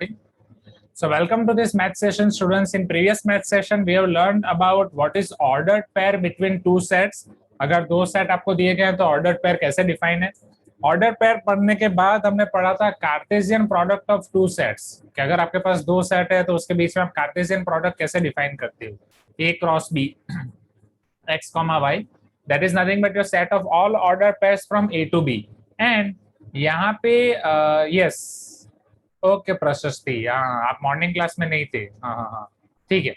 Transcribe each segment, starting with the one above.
Okay. So welcome to this math session, students. In previous math session, we have learned about what is ordered pair between two sets. अगर दो set आपको दिए गए हैं तो ordered pair कैसे define है. ऑर्डर पेयर पढ़ने के बाद हमने पढ़ा था Cartesian product of two sets. कि अगर आपके पास दो सेट है तो उसके बीच में आप कार्टेशियन प्रोडक्ट कैसे डिफाइन करते हो. A cross B x comma y, that is nothing but your set of all ordered pairs from A to B. And यहाँ पे yes, ओके प्रशस्ति, हाँ आप मॉर्निंग क्लास में नहीं थे. हाँ हाँ हाँ ठीक है.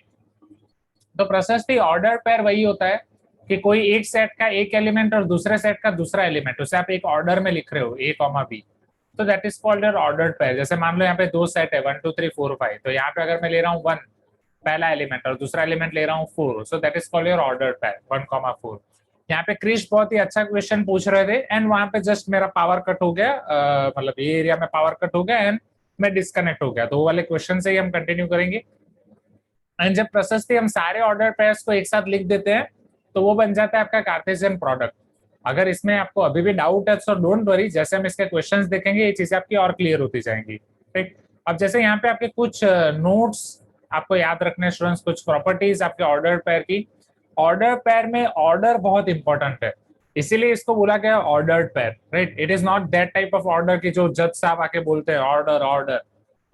तो प्रशस्ति ऑर्डर पेयर वही होता है कि कोई एक सेट का एक एलिमेंट और दूसरे सेट का दूसरा एलिमेंट, उसे आप एक ऑर्डर में लिख रहे हो ए कॉमा बी, तो that is called your ordered pair. जैसे मान लो यहाँ पे दो सेट है 1 2 3 4 5, तो यहाँ पे अगर मैं ले रहा हूँ 1 पहला एलिमेंट और दूसरा एलिमेंट ले रहा हूँ 4, so that is called your ordered pair 1,4. यहाँ पे क्रिश बहुत ही अच्छा क्वेश्चन पूछ रहे थे एंड वहां पे जस्ट मेरा पावर कट हो गया, मतलब ये एरिया में पावर कट हो गया एंड मैं डिस्कनेक्ट हो गया. तो वो वाले क्वेश्चन से ही हम कंटिन्यू करेंगे. एंड जब प्रशस्ति हम सारे ऑर्डर पेयर्स को एक साथ लिख देते हैं तो वो बन जाता है आपका कार्टेशियन प्रोडक्ट. अगर इसमें आपको अभी भी डाउट है तो डोंट वरी, जैसे हम इसके क्वेश्चंस देखेंगे ये चीजें आपकी और क्लियर होती जाएंगी. ठीक. अब जैसे यहाँ पे आपके कुछ नोट्स आपको याद रखने स्टूडेंट्स, कुछ प्रॉपर्टीज आपके ऑर्डर पेयर की. ऑर्डर पेयर में ऑर्डर बहुत इंपॉर्टेंट है, इसीलिए इसको बोला गया ordered pair. Right. It is not that type of order की जो जज साहब आके बोलते हैं ऑर्डर ऑर्डर,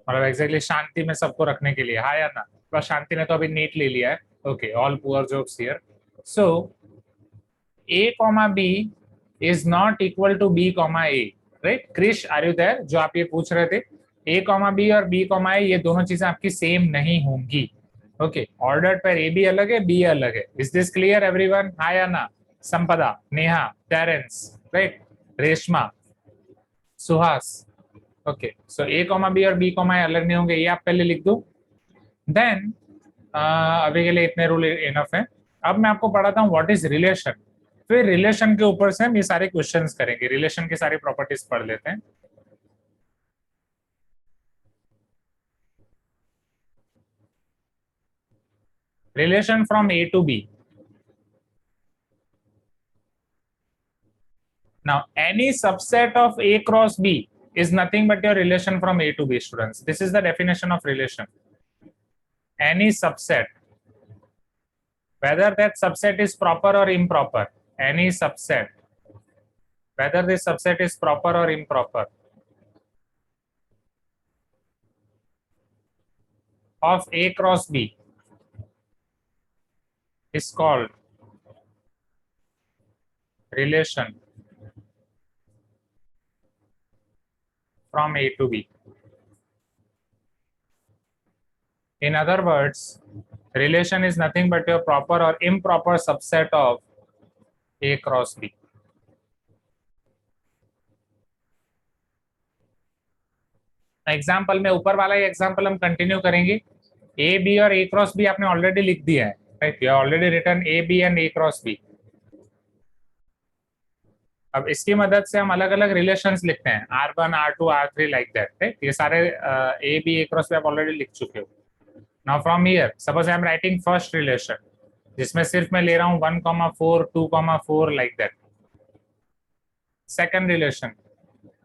मतलब एग्जैक्टली शांति में सबको रखने के लिए. हाँ या ना. बस शांति ने तो अभी नीट ले लिया है. Okay, all poor jokes here. So A comma B is not equal to B comma A. Right. Krish are you there? जो आप ये पूछ रहे थे, ए कॉमा बी और बी कॉमा ए ये दोनों चीजें आपकी सेम नहीं होंगी. ओके. ऑर्डर्ड पेयर ए भी अलग है, बी अलग है. Is this clear everyone? हाँ या ना? Sampada, Neha, Terence, right, Reshma, Suhas. Okay. So A comma B और बी कॉमा ए अलग नहीं होंगे, ये आप पहले लिख दो. देन अभी के लिए इतने रूल इनफ है. अब मैं आपको पढ़ाता हूँ व्हाट इज रिलेशन. फिर रिलेशन के ऊपर से हम ये सारे क्वेश्चंस करेंगे. रिलेशन की सारी प्रॉपर्टीज पढ़ लेते हैं. Relation from A to B. Now, any subset of A cross B is nothing but your relation from A to B, students. This is the definition of relation. Any subset, whether that subset is proper or improper, any subset, whether this subset is proper or improper, of A cross B is called relation from A to B. In other words, relation is nothing but your proper or improper subset of A cross B. Example में ऊपर वाला ही example हम continue करेंगे. A B और A cross B आपने already लिख दिया है. Right. You already written A B and A cross B. अब इसकी मदद से हम अलग अलग रिलेशंस लिखते हैं, R1 R2 R3 like that. Right. ये सारे A B A cross B आप ऑलरेडी लिख चुके हो. Now from here suppose I am writing first relation जिसमें सिर्फ मैं ले रहा हूँ 1,4 2,4 लाइक दैट. सेकंड रिलेशन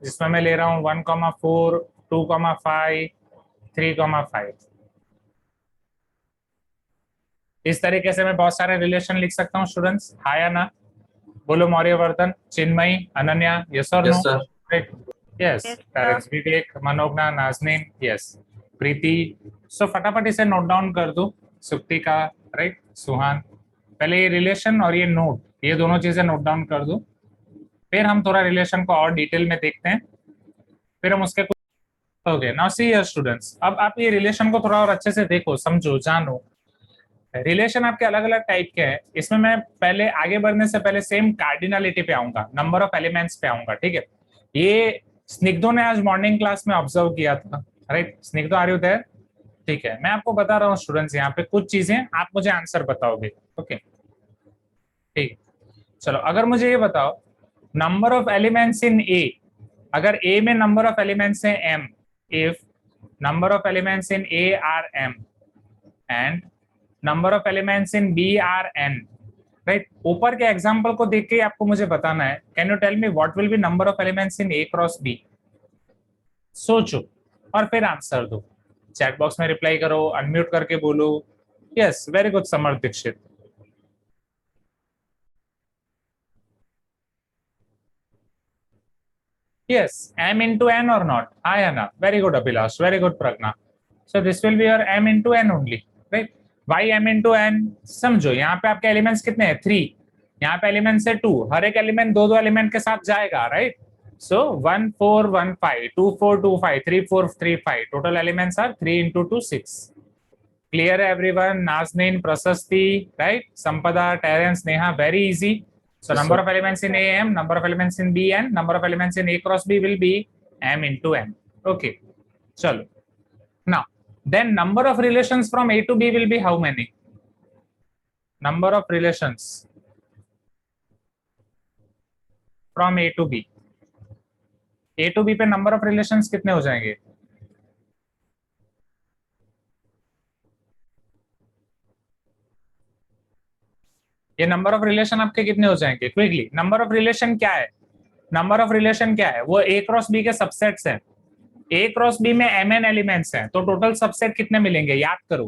जिसमें मैं ले रहा हूँ 1,4 2,5 3,5. इस तरीके से मैं बहुत सारे रिलेशन लिख सकता हूँ स्टूडेंट्स. हाँ या ना? बोलो मौर्यवर्धन, चिन्मयी, अनन्या, यस और नो? राइट. यस. पेरेंट्स विवेक, मनोज्ञा, नाजनीन, यस, प्रीति. सो फटाफट इसे नोट डाउन कर दो. सुक्तिका, राइट, सुहान. पहले ये रिलेशन और ये नोट, ये दोनों चीजें नोट डाउन कर दो. फिर हम थोड़ा रिलेशन को और डिटेल में देखते हैं. फिर हम उसके okay. Now see here students, अब आप ये रिलेशन को थोड़ा और अच्छे से देखो, समझो, जानो. रिलेशन आपके अलग अलग टाइप के हैं. इसमें मैं पहले आगे बढ़ने से पहले सेम कार्डिनलिटी पे आऊंगा, नंबर ऑफ एलिमेंट्स पे आऊंगा. ठीक है. ये स्निग्धो ने आज मॉर्निंग क्लास में ऑब्जर्व किया था. Right. Snigdho are you there? ठीक है. मैं आपको बता रहा हूँ स्टूडेंट्स, यहाँ पे कुछ चीजें आप मुझे आंसर बताओगे. ओके. ठीक. चलो, अगर मुझे ये बताओ नंबर ऑफ एलिमेंट्स इन ए, अगर ए में नंबर ऑफ एलिमेंट्स है m, if number of elements in A are m and number of elements in B are n, right? ऊपर के एग्जांपल को देख के आपको मुझे बताना है. Can you tell me what will be number of elements in A cross B? सोचो और फिर आंसर दो. चैट बॉक्स में रिप्लाई करो, अनम्यूट करके बोलो। Yes, very good Samar Dikshit. Yes, m into n or not? I am not. Very good, Abhilash. Very good, Pragna. So this will be your m into n only, right? Why m into n? समझो, यहाँ पे आपके elements कितने हैं? 3। यहाँ पे elements है 2। हर एक एलिमेंट दो दो एलिमेंट के साथ जाएगा, right? So 1 4 1 5 2 4 2 5 3 4 3 5. Total elements are 3 into 2 6. Clear everyone? Nazneen, Prasasti, right? Sampada, Terence, Neha, very easy. So yes, number sir. Of elements in AM, number of elements in BN, number of elements in A cross B will be M into N. Okay, chalo. Now, then number of relations from A to B will be how many? Number of relations from A to B. A to B पे number of relations कितने हो जाएंगे? ये number of relation आपके कितने हो जाएंगे? Quickly, number of relation क्या है? नंबर ऑफ रिलेशन क्या है? वो ए क्रॉस बी के सबसेट्स हैं। ए क्रॉस बी में एम एन एलिमेंट्स हैं, तो टोटल सबसेट कितने मिलेंगे? याद करो,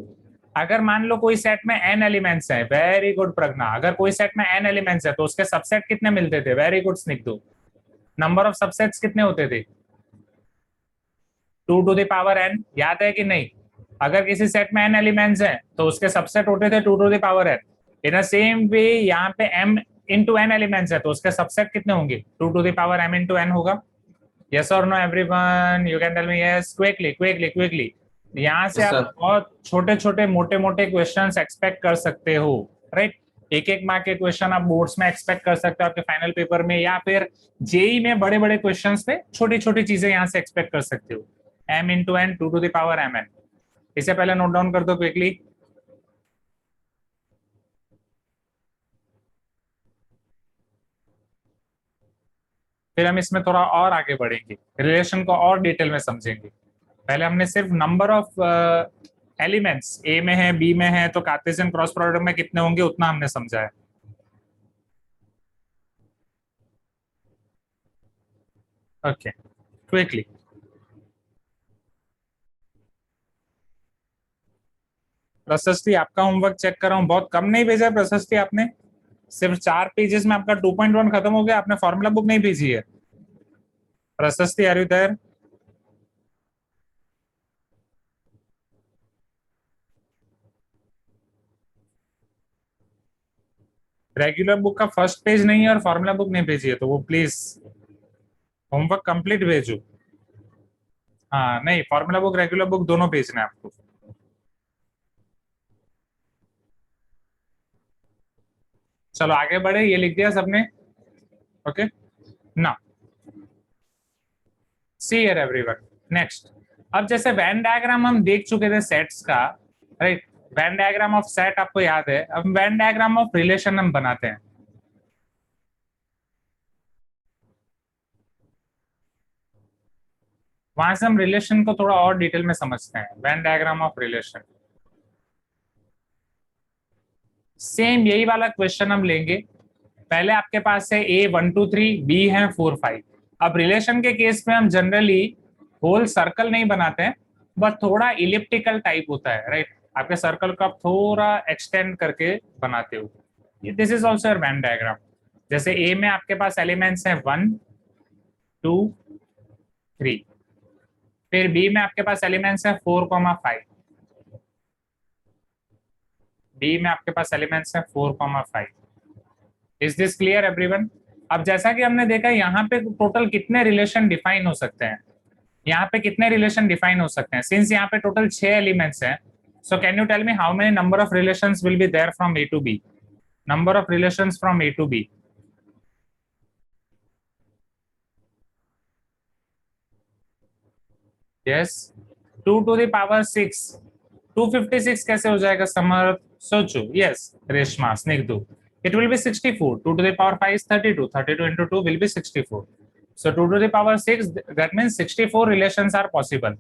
अगर मान लो कोई सेट में एन एलिमेंट्स हैं, वेरी गुड प्रज्ञा, अगर कोई सेट में एन एलिमेंट्स है तो उसके सबसेट कितने मिलते थे? Very good Snigdhu, number of subsets कितने होते थे? 2 टू द पावर एन, याद है कि नहीं? अगर किसी सेट में एन एलिमेंट्स हैं तो उसके सबसेट होते थे 2 to the power n. In the same way यहाँ पे m इंटू एन एलिमेंट्स है तो उसके सबसेट कितने होंगे? 2 to the power m into n होगा। यस और no everyone? You can tell me yes, quickly quickly quickly. यहाँ से आप बहुत छोटे छोटे मोटे मोटे क्वेश्चंस एक्सपेक्ट कर सकते हो, राइट? एक एक मार्क के क्वेश्चन आप बोर्ड्स में एक्सपेक्ट कर सकते हो आपके फाइनल पेपर में, या फिर जेई में बड़े बड़े क्वेश्चंस पे छोटी छोटी चीजें यहाँ से एक्सपेक्ट कर सकते हो। m into n 2 to the power m n, इसे पहले नोट डाउन कर दो क्विकली। फिर हम इसमें थोड़ा और आगे बढ़ेंगे, रिलेशन को और डिटेल में समझेंगे। पहले हमने सिर्फ नंबर ऑफ एलिमेंट्स ए में है, बी में है, तो कार्टेशियन क्रॉस प्रोडक्ट में कितने होंगे उतना हमने समझा है। ओके, क्विकली प्रशस्ति, आपका होमवर्क चेक कर रहा हूँ, बहुत कम नहीं भेजा है प्रशस्ति आपने, सिर्फ 4 पेजेस में आपका 2.1 खत्म हो गया, आपने फॉर्मूला बुक नहीं भेजी है। Prashasti, are you there? Regular book का फर्स्ट पेज नहीं है और फॉर्मूला बुक नहीं भेजी है, तो वो प्लीज होमवर्क कंप्लीट भेजो। हाँ नहीं, फॉर्मूला बुक रेगुलर बुक दोनों भेजना है आपको। चलो आगे बढ़े, ये लिख दिया सबने? Okay, now see here everyone, next. अब जैसे वेन डायग्राम हम देख चुके थे सेट्स का, right? Venn diagram of set आपको याद है, अब वेन डायग्राम ऑफ रिलेशन हम बनाते हैं। वहां से हम रिलेशन को थोड़ा और डिटेल में समझते हैं। Venn diagram of relation, same यही वाला क्वेश्चन हम लेंगे। पहले आपके पास है ए 1 2 3, बी है 4 5। अब रिलेशन के केस में हम जनरली होल सर्कल नहीं बनाते हैं, बट थोड़ा इलिप्टिकल टाइप होता है, राइट? आपके सर्कल को आप थोड़ा एक्सटेंड करके बनाते हो। This is also Venn diagram. जैसे ए में आपके पास एलिमेंट्स हैं 1 2 3, फिर बी में आपके पास एलिमेंट्स हैं 4 5, बी में आपके पास एलिमेंट्स हैं 4 5। Is this clear everyone? अब जैसा कि हमने देखा, यहाँ पे टोटल कितने रिलेशन डिफाइन हो सकते हैं? यहाँ पे कितने रिलेशन डिफाइन हो सकते हैं? सिंस यहाँ पे टोटल 6 एलिमेंट्स हैं, so can you tell me how many number of relations will be there from A to B? Number of relations from A to B. Yes, 2 to the power 6, 256 कैसे हो जाएगा समर्थ? सोचो। Yes Reshma, Snigdhu, it will be 64. 2 to the power 5 is 32. 32 into 2 will be 64. So 2 to the power 6, that means 64 relations are possible.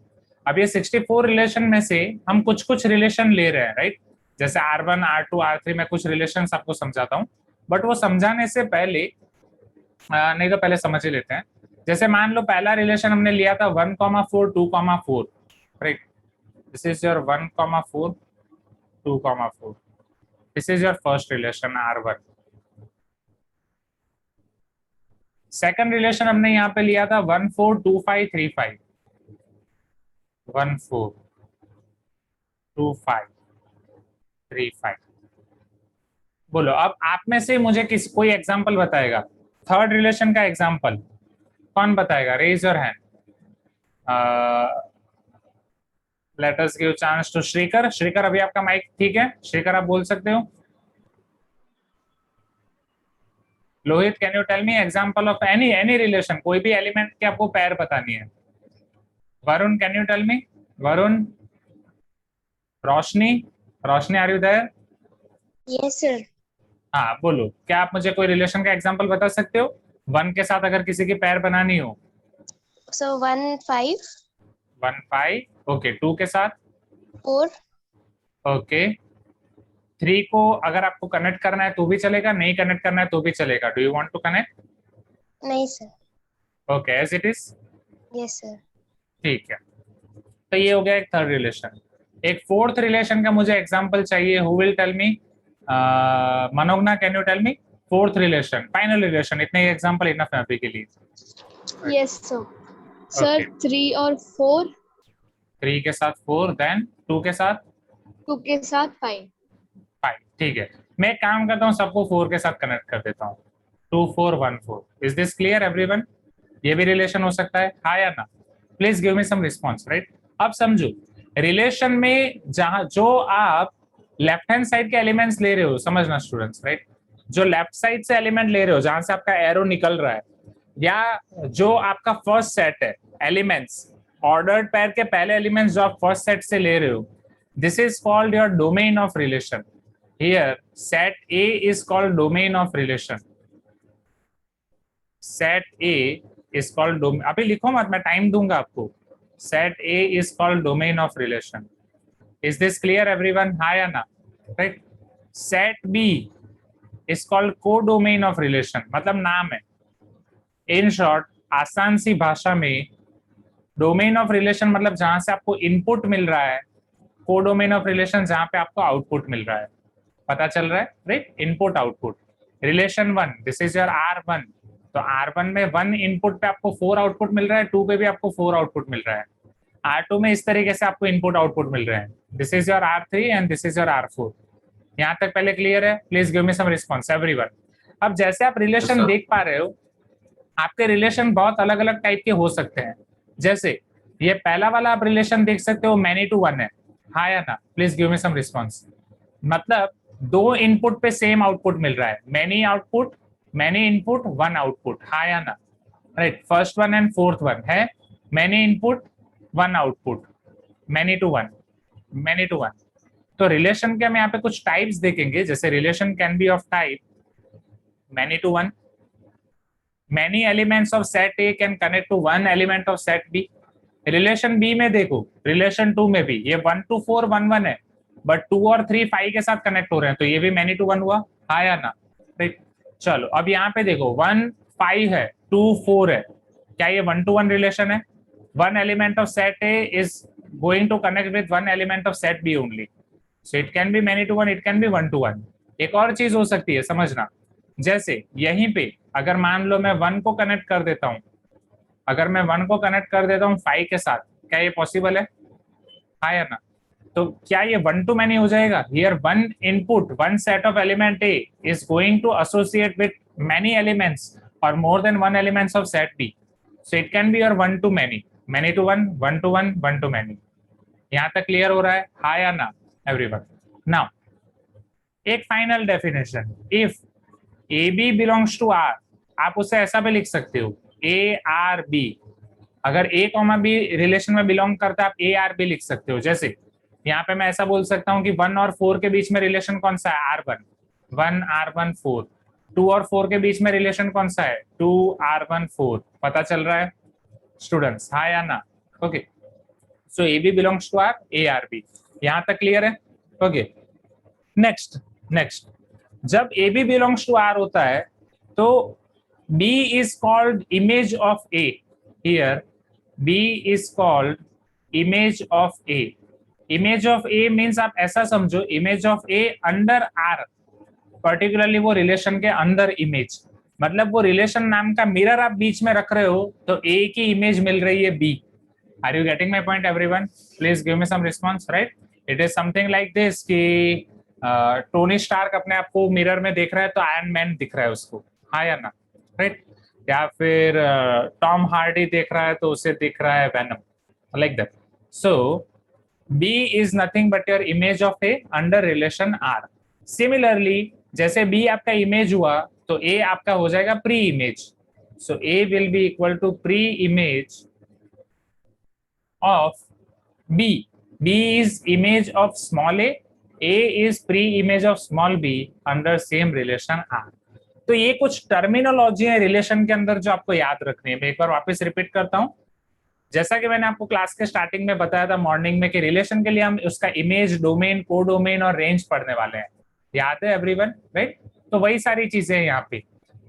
अब ये 64 relation में से हम कुछ कुछ रिलेशन ले रहे हैं, राइट? जैसे R1 R2 R3 में कुछ रिलेशन आपको समझाता हूँ, बट वो समझाने से पहले नहीं तो पहले समझ ही लेते हैं। जैसे मान लो पहला रिलेशन हमने लिया था 1 4 2 4, right? This is your 1,4, 2,4. This is your first relation R1. Second relation हमने यहाँ पे लिया था 1 4 2 5 3 5, 1 4 2 5 3 5. बोलो अब आप में से मुझे कोई एग्जांपल बताएगा, थर्ड रिलेशन का एग्जांपल कौन बताएगा? Raise your hand. Let us give chance to Shrikar. Shrikar अभी आपका माइक ठीक है? श्रीकर आप बोल सकते हो. Lohit can you tell me example of any relation, कोई भी एलिमेंट की आपको पैर बतानी है. Varun can you tell me? Varun. Roshni, Roshni are you there? Yes sir. हाँ बोलो, क्या आप मुझे कोई रिलेशन का एग्जांपल बता सकते हो? 1 के साथ अगर किसी की पैर बनानी हो. सो 1 5. 1 5. ओके. 2 के साथ 4. ओके. 3 को अगर आपको कनेक्ट करना है तो भी चलेगा, नहीं कनेक्ट करना है तो भी चलेगा. Do you want to connect? नहीं sir. Okay, as it is. Yes sir. ठीक है, तो ये हो गया एक थर्ड रिलेशन. एक फोर्थ रिलेशन का मुझे एग्जांपल चाहिए. Who will tell me? Manogna can you tell me fourth relation, final relation? इतने एग्जांपल इनफ है अभी के लिए. Yes sir. सर 3 और 4. 3 के साथ 4, देन 2 के साथ 2 के साथ 5. 5. ठीक है, मैं एक काम करता हूँ, सबको 4 के साथ कनेक्ट कर देता हूँ. 2 4 1 4. Is this clear everyone? ये भी रिलेशन हो सकता है, हाँ या ना? Please give me some response. Right, अब समझो रिलेशन में जहां जो आप लेफ्ट हैंड साइड के एलिमेंट्स ले रहे हो, समझना स्टूडेंट्स, राइट, जो लेफ्ट साइड से एलिमेंट ले रहे हो, जहां से आपका एरो निकल रहा है, या जो आपका फर्स्ट सेट है एलिमेंट्स, ऑर्डर्ड पेयर के पहले एलिमेंट्स जो आप फर्स्ट सेट से ले रहे हो, this is called your domain of relation. Here set A is called domain of relation. Set A is called domain. अभी लिखो मत, मैं टाइम दूंगा आपको. Set A is called domain of relation. Is this clear everyone? हाँ या ना? Right. Set B is called codomain of relation, मतलब नाम है. इन शॉर्ट, आसान सी भाषा में डोमेन ऑफ रिलेशन मतलब जहां से आपको इनपुट मिल रहा है, कोडोमेन ऑफ रिलेशन जहां पे आपको आउटपुट मिल रहा है. पता चल रहा है? Right, input output. Relation 1, this is your R1. तो R1 में 1 इनपुट पे आपको 4 आउटपुट मिल रहा है, 2 पे भी आपको 4 आउटपुट मिल रहा है. R2 में इस तरीके से आपको इनपुट आउटपुट मिल रहे हैं. This is your R3 and this is your R4. यहाँ तक पहले क्लियर है? Please give me some response everyone. अब जैसे आप रिलेशन देख पा रहे हो, आपके रिलेशन बहुत अलग अलग टाइप के हो सकते हैं. जैसे ये पहला वाला आप रिलेशन देख सकते हो, मैनी टू वन है, हाँ या ना? Please give me some response. मतलब 2 इनपुट पे सेम आउटपुट मिल रहा है. Many output, many input, 1 output, हाँ या ना? Right, first one and fourth one है many input 1 output, many to one, many to one. तो रिलेशन के हम यहाँ पे कुछ टाइप्स देखेंगे. जैसे relation can be of type many to one. Many elements of set A can connect to one element of set B. Relation B में देखो, रिलेशन 2 में भी ये 1 2 4 1 1 है, बट 2 और 3 5 के साथ कनेक्ट हो रहे हैं, तो ये भी मैनी टू वन हुआ, हाँ या ना? राइट. चलो अब यहाँ पे देखो 1 5 है, 2 4 है, क्या ये 1 to 1 रिलेशन है? One element of set A is going to connect with one element of set B only. So it can be many to one, it can be 1 to 1. एक और चीज हो सकती है, समझना. जैसे यहीं पे अगर मान लो मैं 1 को कनेक्ट कर देता हूं, अगर मैं 1 को कनेक्ट कर देता हूं 5 के साथ, क्या ये पॉसिबल है? हाँ या ना? तो क्या ये 1 to many हो जाएगा? Here 1 input, 1 set of element A is going to associate with many elements or more than 1 elements of set B. So it can be your 1 to many, many to 1, 1 to 1, 1 to many. यहाँ तक clear हो रहा है, हाँ या ना everyone? Now एक final definition, if A B belongs to R, आप उसे ऐसा भी लिख सकते हो ए आर बी. अगर ए कॉमा बी रिलेशन में बिलोंग करता है, आप ए आर बी लिख सकते हो. जैसे यहाँ पे मैं ऐसा बोल सकता हूँ कि 1 और 4 के बीच में रिलेशन कौन सा है? R1. 1 R1 4. 2 और 4 के बीच में रिलेशन कौन सा है? 2 R1 4. पता चल रहा है स्टूडेंट्स, हाँ या ना? Okay, so A B belongs to R, A R B. यहाँ तक क्लियर है? ओके, नेक्स्ट जब A B belongs to R होता है तो B is called image of A. Here B is called image of A. Image of A means आप ऐसा समझो, image of A under R, particularly वो relation के अंदर इमेज, मतलब वो रिलेशन नाम का मिरर आप बीच में रख रहे हो तो ए की इमेज मिल रही है B. Are you getting my point everyone? Please give me some response. Right, it is something like this कि टोनी स्टार्क अपने आप को मिरर में देख रहा है तो आयरन मैन दिख रहा है उसको, हाँ या ना? राइट, या फिर टॉम हार्डी देख रहा है तो उसे दिख रहा है venom, like that. So B is nothing but your image of A under relation R. Similarly, जैसे B आपका इमेज हुआ तो A आपका हो जाएगा pre image. So A will be equal to pre image of B. B is image of small a. A is pre image of small b under same relation R. तो ये कुछ terminology है relation के अंदर जो आपको याद रखनी है. मैं एक बार वापस रिपीट करता हूं. जैसा कि मैंने आपको क्लास के स्टार्टिंग में बताया था मॉर्निंग में कि रिलेशन के लिए हम उसका इमेज, डोमेन, कोडोमेन और रेंज पढ़ने वाले हैं. याद है एवरीवन? राइट, तो वही सारी चीजें हैं यहाँ पे.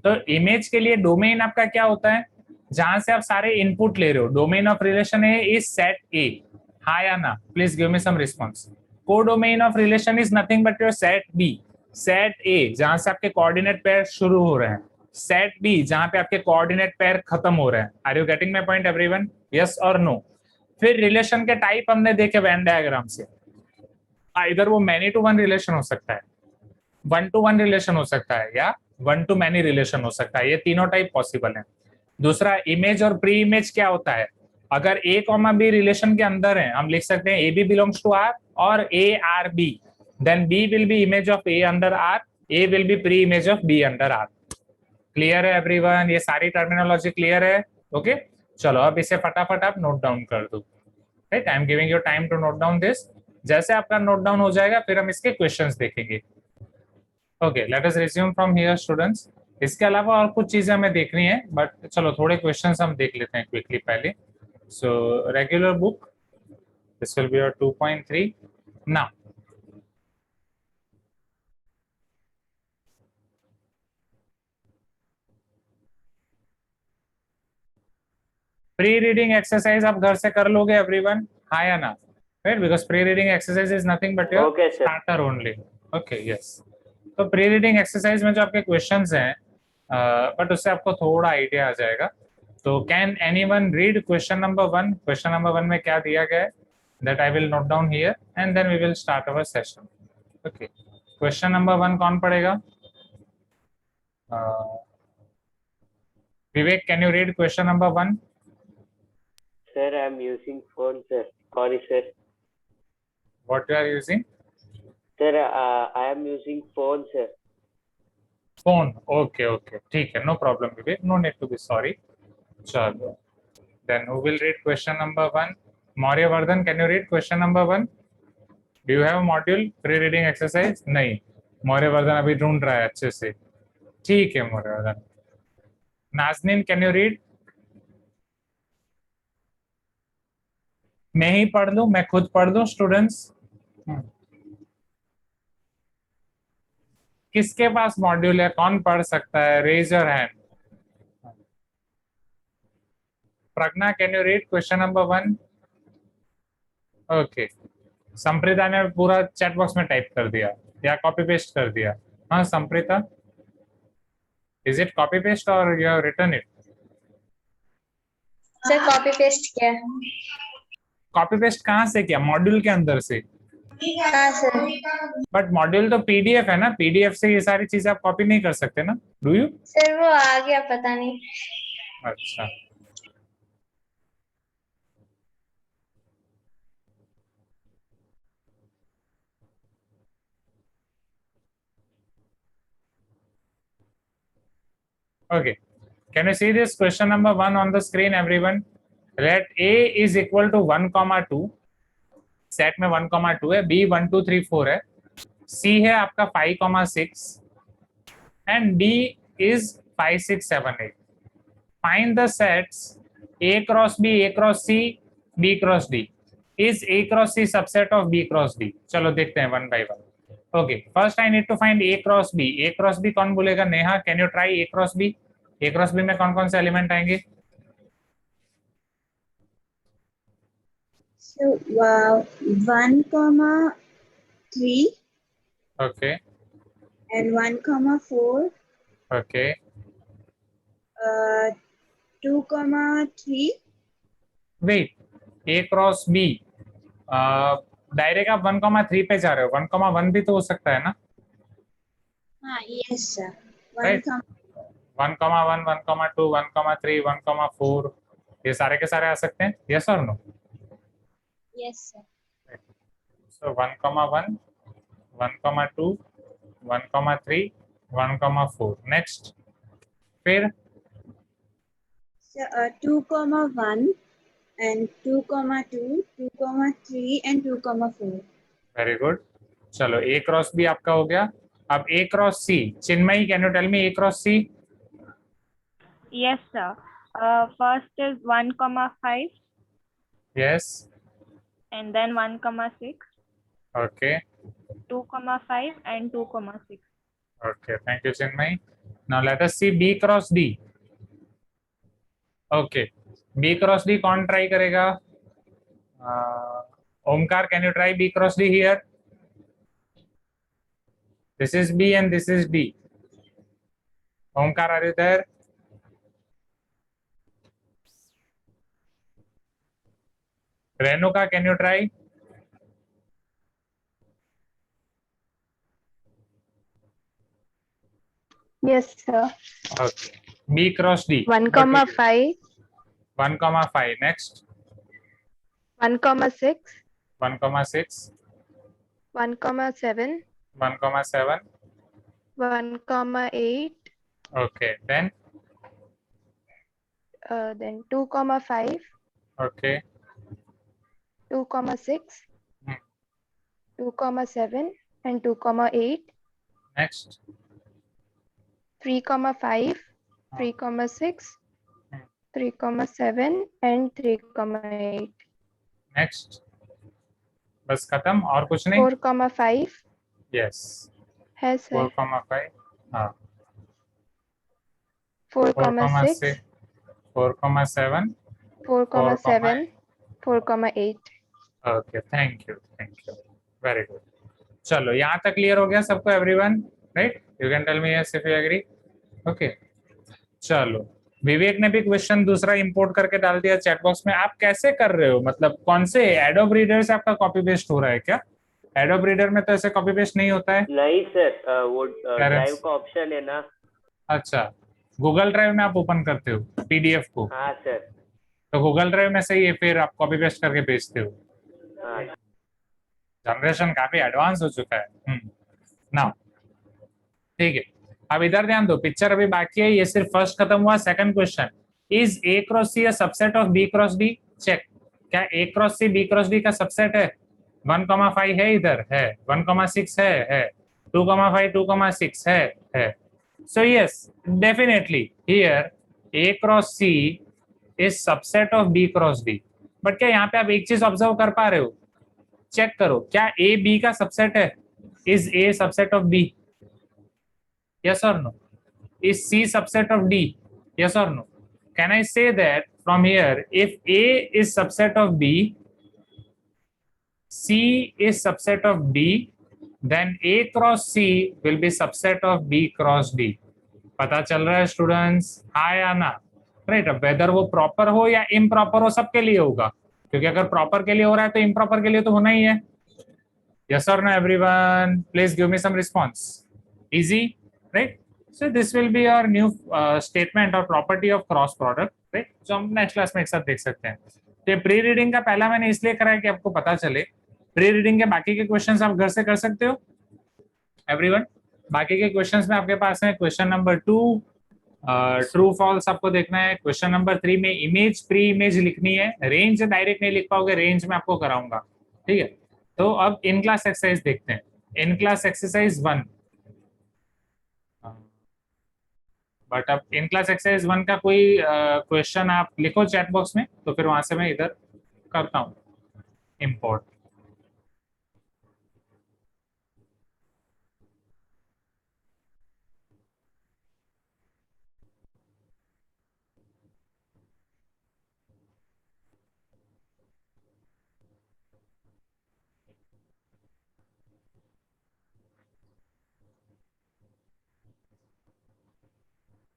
तो इमेज के लिए डोमेन आपका क्या होता है? जहां से आप सारे इनपुट ले रहे हो. Domain of relation A is set A, हाँ या ना? Please give me some response. Codomain of relation is nothing but your set B. Set A जहां से आपके कोऑर्डिनेट पेयर शुरू हो रहे हैं, सेट बी जहां पे आपके कोऑर्डिनेट पेयर खत्म हो रहे हैं. Are you getting my point everyone? Yes और नो? फिर रिलेशन के टाइप हमने देखे वेन डायग्राम से. इधर वो मैनी टू वन रिलेशन हो सकता है, वन टू वन रिलेशन हो सकता है, या वन टू मैनी रिलेशन हो सकता है. ये तीनों टाइप पॉसिबल है. दूसरा, इमेज और प्री इमेज क्या होता है? अगर ए कॉमा बी रिलेशन के अंदर है, हम लिख सकते हैं A B belongs to R और A R B, then B will be image of A under R, A will be pre image of B under R. Clear है everyone? ये सारी टर्मिनोलॉजी क्लियर है? ओके, चलो अब इसे फटाफट आप नोट डाउन कर दो. Right, I am giving you time to note down this. जैसे आपका नोट डाउन हो जाएगा फिर हम इसके क्वेश्चंस देखेंगे. Okay, let us resume from here students. इसके अलावा और कुछ चीजें हमें देखनी है, बट चलो थोड़े क्वेश्चंस हम देख लेते हैं क्विकली पहले. So regular book, this will be your 2.3. Now pre reading exercise आप घर से कर लोगे एवरीवन, हाँ या ना? Right, because pre reading exercise is nothing but your starter only. Okay, yes. तो प्री रीडिंग एक्सरसाइज में जो आपके क्वेश्चंस हैं, बट उससे आपको थोड़ा आइडिया आ जाएगा. तो can anyone read question number 1? Question number 1 में क्या दिया गया है, that I will note down here and then we will start our session. Okay, question number 1 कौन पढ़ेगा? Vivek, can you read question number 1? Sir, I am using phone, sir. Sorry, sir. What you are using? Sir, I am using phone, sir. Phone. Okay, okay. ठीक है, no problem, Vivek. No need to be sorry. चलो. Then who will read question number 1? Maurya, can you read question number 1? Do you have a module pre-reading exercise? नहीं. Maurya अभी ढूंढ रहा है अच्छे से. ठीक है Maurya. Nazneen, can you read? मैं ही पढ़ लूं, मैं खुद पढ़ दूं स्टूडेंट्स? किसके पास मॉड्यूल है, कौन पढ़ सकता है? Raise your hand. Pragya, can you read question number 1? Okay, Sampreeta ने पूरा चैट बॉक्स में टाइप कर दिया या कॉपी पेस्ट कर दिया? हाँ Sampreeta, is it copy paste और you have written it? Sir copy paste किया. कॉपी पेस्ट कहाँ से किया? मॉड्यूल के अंदर से? हाँ सर. बट मॉड्यूल तो पीडीएफ है ना, पीडीएफ से ये सारी चीजें आप कॉपी नहीं कर सकते ना, डू यू? सर वो आ गया, पता नहीं. अच्छा, okay, can you see this question number 1 on the screen everyone? Let A is equal to 1,2. Set में 1,2 है, B 1 2 3 4 है, C है आपका 5,6 and D is 5 6 7 8. Find the sets A cross B, A cross C, B cross D. Is A cross C subset of B cross D? चलो देखते हैं one by one. Okay, first I need to find A cross B. A cross B कौन बोलेगा? Neha, can you try A cross B? A cross B में कौन कौन से element आएंगे? So 1,3 Okay. and 1,4, Okay. 2,3. Wait, A cross B, direct आप 1,3 पे जा रहे हो, 1,1 भी तो हो सकता है ना, Yes, sir. राइट? 1,1, 1,2, 1,3, 1,4, ये सारे के सारे आ सकते हैं, यस और no? Yes, sir. So 1,1, 1,2, 1,3, 1,4, next. फिर So 2,1 and 2,2, 2,3 and 2,4. Very good, चलो ए क्रॉस बी आपका हो गया। अब A cross C, Chinmayi can you tell me A cross C? Yes, sir. First is 1,5 yes, and then 1,6, okay 2,5 and 2,6. Okay, thank you Chinmayi. Now let us see B cross D. Okay, B cross D कौन try करेगा? Omkar, can you try B cross D here? This is B and this is D. Omkar, are you there? Renuka, can you try? Yes, sir. Okay, B cross D. 1,5, 1,5. Next, 1,6, 1,6, 1,7, 1,7. 1,8, Okay, then, then 2,5, okay, 2,6, Hmm. 2,7 and 2,8, Next, 3,5, 3,6, Hmm. 3,7 and 3,8, next. बस खत्म, और कुछ नहीं? 4,5 Yes, है sir, 4,5. हाँ, 4,6, 4,7. 4,7, 4,8. Okay, thank you, very good. चलो, यहाँ तक क्लियर हो गया सबको, everyone, right? You can tell me yes if you agree. Okay, चलो, विवेक ने भी क्वेश्चन दूसरा इंपोर्ट करके डाल दिया चैट बॉक्स में। आप कैसे कर रहे हो, मतलब कौन से एडोब रीडर से आपका कॉपी पेस्ट हो रहा है क्या? एडोब रीडर में तो ऐसे कॉपी पेस्ट नहीं होता है। नहीं सर, वो ड्राइव का ऑप्शन है ना। अच्छा, गूगल ड्राइव में आप ओपन करते हो पीडीएफ को? हाँ सर। तो गूगल ड्राइव में से ही फिर आप कॉपी पेस्ट करके भेजते हो? हाँ। जनरेशन काफी एडवांस हो चुका है नाउ, ठीक है। अब इधर ध्यान दो, पिक्चर अभी बाकी है, ये सिर्फ फर्स्ट खत्म हुआ। Second question, is A cross C a subset of B cross D? Check, क्या A cross C B cross D का सबसेट है? 1,5 है, इधर है, 1,6 है, 2,5, 2,6 है। So yes, definitely here A cross C is subset of B cross D. But क्या यहाँ पे आप एक चीज ऑब्जर्व कर पा रहे हो? चेक करो, क्या ए बी का सबसेट है? Is A subset of B? Yes or no? Is C subset of D? Yes or no? Can I say that from here, if A is subset of B, C is subset of D, then A cross C will be subset of B cross D. पता चल रहा है students, हाँ या ना? Right, अब weather वो proper हो या इम्प्रॉपर हो, सबके लिए होगा, क्योंकि अगर प्रॉपर के लिए हो रहा है तो इम्प्रॉपर के लिए तो होना ही है। Yes or no everyone? Please give me some response. Easy, right? So this will be our new statement or property of cross product, right? जो हम नेक्स्ट क्लास में एक साथ देख सकते हैं। तो प्री रीडिंग का पहला मैंने इसलिए करा है कि आपको पता चले। प्री रीडिंग के बाकी के क्वेश्चंस आप घर से कर सकते हो एवरीवन। बाकी के क्वेश्चंस में आपके पास है क्वेश्चन नंबर 2, ट्रू फॉल्स आपको देखना है। क्वेश्चन नंबर 3 में इमेज प्री इमेज लिखनी है। रेंज डायरेक्ट नहीं लिख पाओगे, रेंज में आपको कराऊंगा, ठीक है? तो अब इन क्लास एक्सरसाइज देखते हैं। इन क्लास एक्सरसाइज 1, बट अब इन क्लास एक्सरसाइज 1 का कोई क्वेश्चन आप लिखो चैट बॉक्स में, तो फिर वहां से मैं इधर करता हूँ import.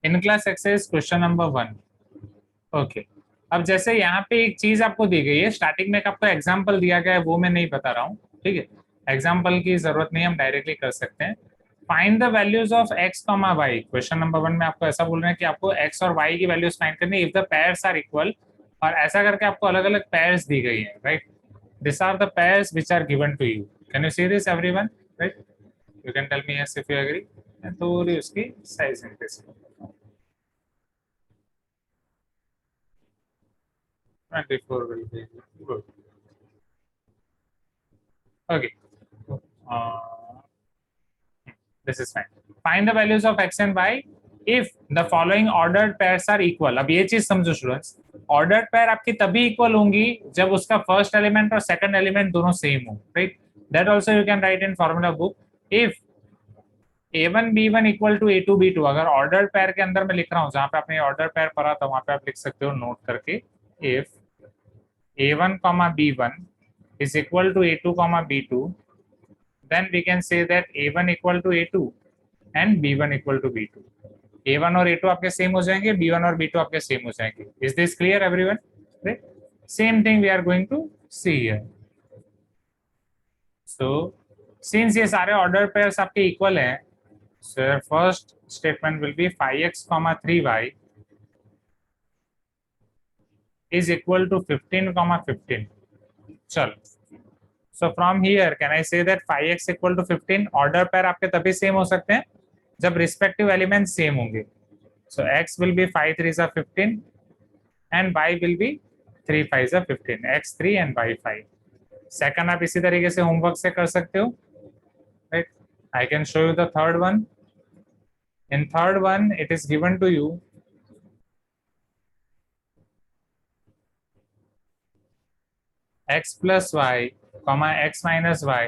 In class exercise question number 1। Okay, अब जैसे यहाँ पे एक चीज आपको दी गई है, स्टार्टिंग में एक आपको एग्जांपल दिया गया है, वो मैं नहीं बता रहा हूँ, ठीक है, एग्जांपल की जरूरत नहीं, हम डायरेक्टली कर सकते हैं। Find the values of x comma Y. Question number 1 में आपको ऐसा बोल रहे हैं कि आपको x और y की वैल्यूज फाइंड करनी है if the pairs are equal, और ऐसा करके आपको अलग अलग पेयर्स दी गई है, right. This are the pairs which are given to you. Can you see this everyone, right? You can tell me yes if you agree. थोड़ी उसकी size increase 24 will be good. Okay. This is fine. Find the values of x and y if the following ordered pairs are equal. अब ये चीज समझो students, ordered pair आपकी तभी equal होंगी जब उसका फर्स्ट एलिमेंट और सेकंड एलिमेंट दोनों सेम हो, right? That also you can write in formula book. If a1 b1 equal to a2 b2, अगर ordered pair के अंदर मैं लिख रहा हूँ, जहाँ पे आपने ordered pair पढ़ा था वहां पे आप लिख सकते हो नोट करके, if a1 comma b1 is equal to a2 comma b2, then we can say that a1 equal to a2 and b1 equal to b2. a1 और a2 आपके सेम हो जाएंगे, b1 और b2 आपके सेम हो जाएंगे. Is this clear everyone? Right? Same thing we are going to see here. So since ये सारे ordered pairs आपके equal हैं, so your first statement will be 5x comma 3y is equal to 15 comma 15. चलो, so from here can I say that 5x equal to 15? Order pair आपके तभी same हो सकते हैं जब respective elements सेम होंगे. So x will be 5 3s are 15 and y will be 3 5s are 15. x 3 and y 5. Second आप इसी तरीके से होमवर्क से कर सकते हो, right? I can show you the third one. In third one it is given to you x plus y comma x minus y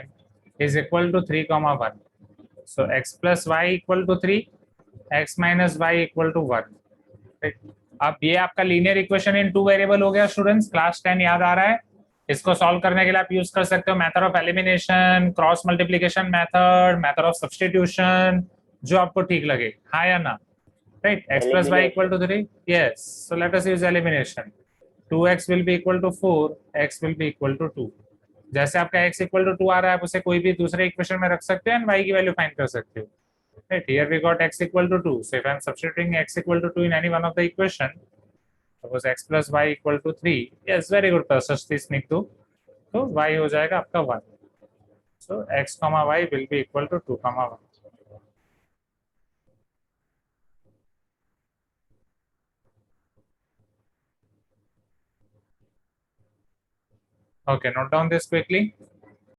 is equal to 3 comma 1. So x plus y equal to 3, x minus y equal to 1. Right? अब ये आपका linear equation in 2 variable हो गया students. Class 10 याद आ रहा है? इसको solve करने के लिए आप यूज कर सकते हो method of elimination, cross multiplication method, method of substitution, जो आपको ठीक लगे, हाँ या ना? Right, x plus y equal to 3. Yes, so let us use elimination. 2x will be equal to 4, x will be equal to 2. जैसे आपका x equal to 2 आ रहा है, आप उसे कोई भी दूसरे इक्वेशन में रख सकते हो एंड y की वैल्यू फाइंड कर सकते हो. Right, here we got x equal to 2. So if I am substituting x equal to 2 in any one of the equation, suppose x plus y equal to 3. Yes, very good, Prashasti Snigdhu. So y हो जाएगा आपका 1. So x comma y will be equal to 2 comma 1. Okay, note down this quickly.